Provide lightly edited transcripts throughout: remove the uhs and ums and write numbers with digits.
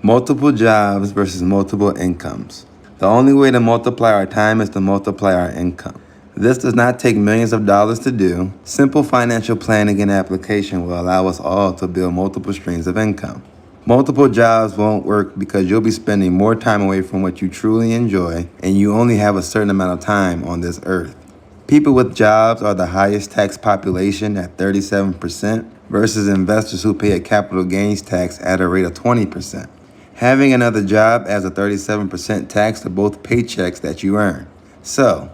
Multiple jobs versus multiple incomes. The only way to multiply our time is to multiply our income. This does not take millions of dollars to do. Simple financial planning and application will allow us all to build multiple streams of income. Multiple jobs won't work because you'll be spending more time away from what you truly enjoy, and you only have a certain amount of time on this earth. People with jobs are the highest tax population at 37% versus investors who pay a capital gains tax at a rate of 20%. Having another job adds a 37% tax to both paychecks that you earn. So,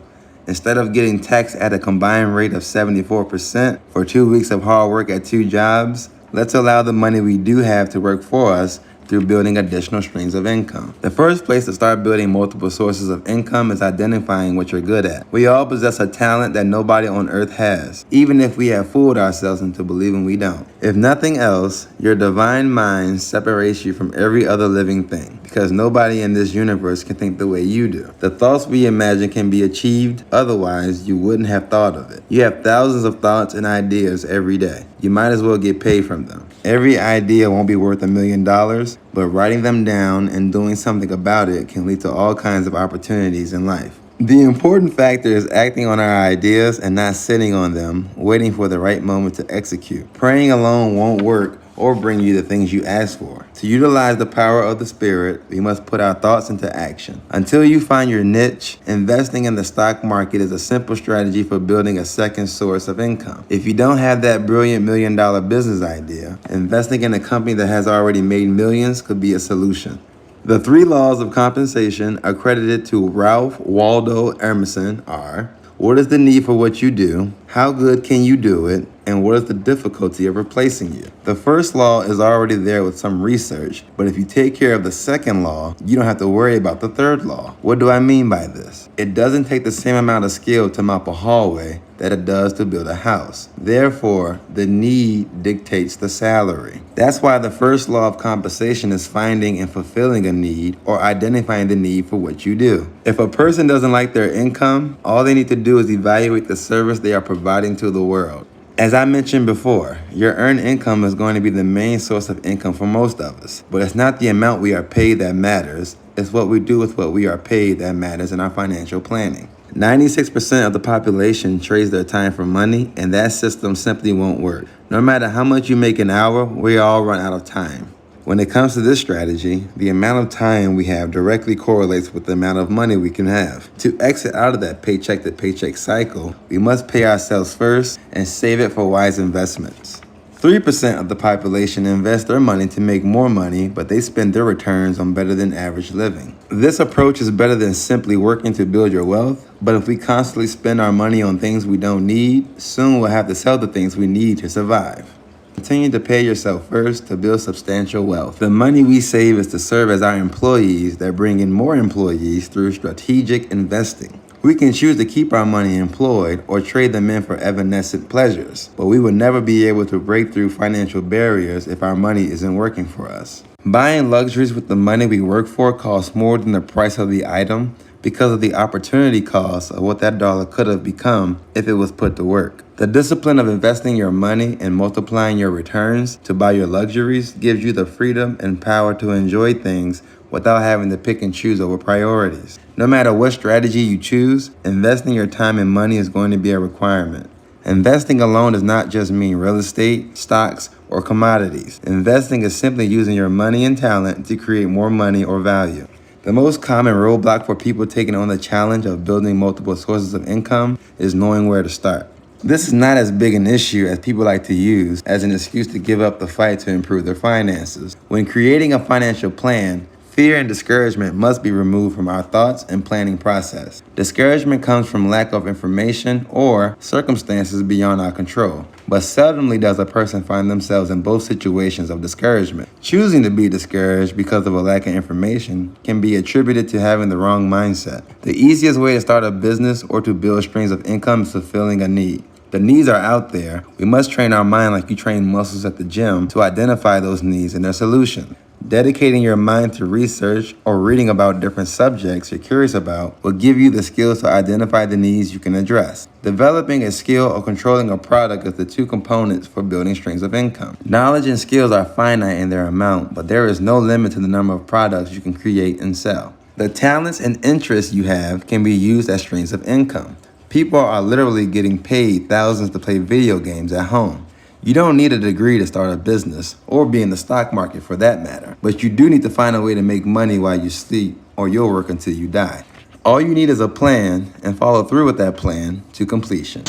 instead of getting taxed at a combined rate of 74% for 2 weeks of hard work at 2 jobs, let's allow the money we do have to work for us through building additional streams of income. The first place to start building multiple sources of income is identifying what you're good at. We all possess a talent that nobody on earth has, even if we have fooled ourselves into believing we don't. If nothing else, your divine mind separates you from every other living thing, because nobody in this universe can think the way you do. The thoughts we imagine can be achieved, otherwise you wouldn't have thought of it. You have thousands of thoughts and ideas every day. You might as well get paid from them. Every idea won't be worth $1 million, but writing them down and doing something about it can lead to all kinds of opportunities in life. The important factor is acting on our ideas and not sitting on them, waiting for the right moment to execute. Praying alone won't work or bring you the things you ask for. To utilize the power of the spirit, we must put our thoughts into action. Until you find your niche, investing in the stock market is a simple strategy for building a second source of income. If you don't have that brilliant $1 million business idea, investing in a company that has already made millions could be a solution. The 3 laws of compensation accredited to Ralph Waldo Emerson are: what is the need for what you do? How good can you do it? And what is the difficulty of replacing you? The first law is already there with some research, but if you take care of the second law, you don't have to worry about the third law. What do I mean by this? It doesn't take the same amount of skill to mop a hallway that it does to build a house. Therefore, the need dictates the salary. That's why the first law of compensation is finding and fulfilling a need or identifying the need for what you do. If a person doesn't like their income, all they need to do is evaluate the service they are providing to the world. As I mentioned before, your earned income is going to be the main source of income for most of us, but it's not the amount we are paid that matters, it's what we do with what we are paid that matters in our financial planning. 96% of the population trades their time for money, and that system simply won't work. No matter how much you make an hour, we all run out of time. When it comes to this strategy, the amount of time we have directly correlates with the amount of money we can have. To exit out of that paycheck to paycheck cycle, we must pay ourselves first and save it for wise investments. 3% of the population invest their money to make more money, but they spend their returns on better than average living. This approach is better than simply working to build your wealth, but if we constantly spend our money on things we don't need, soon we'll have to sell the things we need to survive. Continue to pay yourself first to build substantial wealth. The money we save is to serve as our employees that bring in more employees through strategic investing. We can choose to keep our money employed or trade them in for evanescent pleasures, but we will never be able to break through financial barriers if our money isn't working for us. Buying luxuries with the money we work for costs more than the price of the item because of the opportunity cost of what that dollar could have become if it was put to work. The discipline of investing your money and multiplying your returns to buy your luxuries gives you the freedom and power to enjoy things without having to pick and choose over priorities. No matter what strategy you choose, investing your time and money is going to be a requirement. Investing alone does not just mean real estate, stocks, or commodities. Investing is simply using your money and talent to create more money or value. The most common roadblock for people taking on the challenge of building multiple sources of income is knowing where to start. This is not as big an issue as people like to use as an excuse to give up the fight to improve their finances. When creating a financial plan, fear and discouragement must be removed from our thoughts and planning process. Discouragement comes from lack of information or circumstances beyond our control. But seldomly does a person find themselves in both situations of discouragement. Choosing to be discouraged because of a lack of information can be attributed to having the wrong mindset. The easiest way to start a business or to build streams of income is fulfilling a need. The needs are out there. We must train our mind like you train muscles at the gym to identify those needs and their solution. Dedicating your mind to research or reading about different subjects you're curious about will give you the skills to identify the needs you can address. Developing a skill or controlling a product is the two components for building streams of income. Knowledge and skills are finite in their amount, but there is no limit to the number of products you can create and sell. The talents and interests you have can be used as streams of income. People are literally getting paid thousands to play video games at home. You don't need a degree to start a business, or be in the stock market for that matter, but you do need to find a way to make money while you sleep, or you'll work until you die. All you need is a plan and follow through with that plan to completion.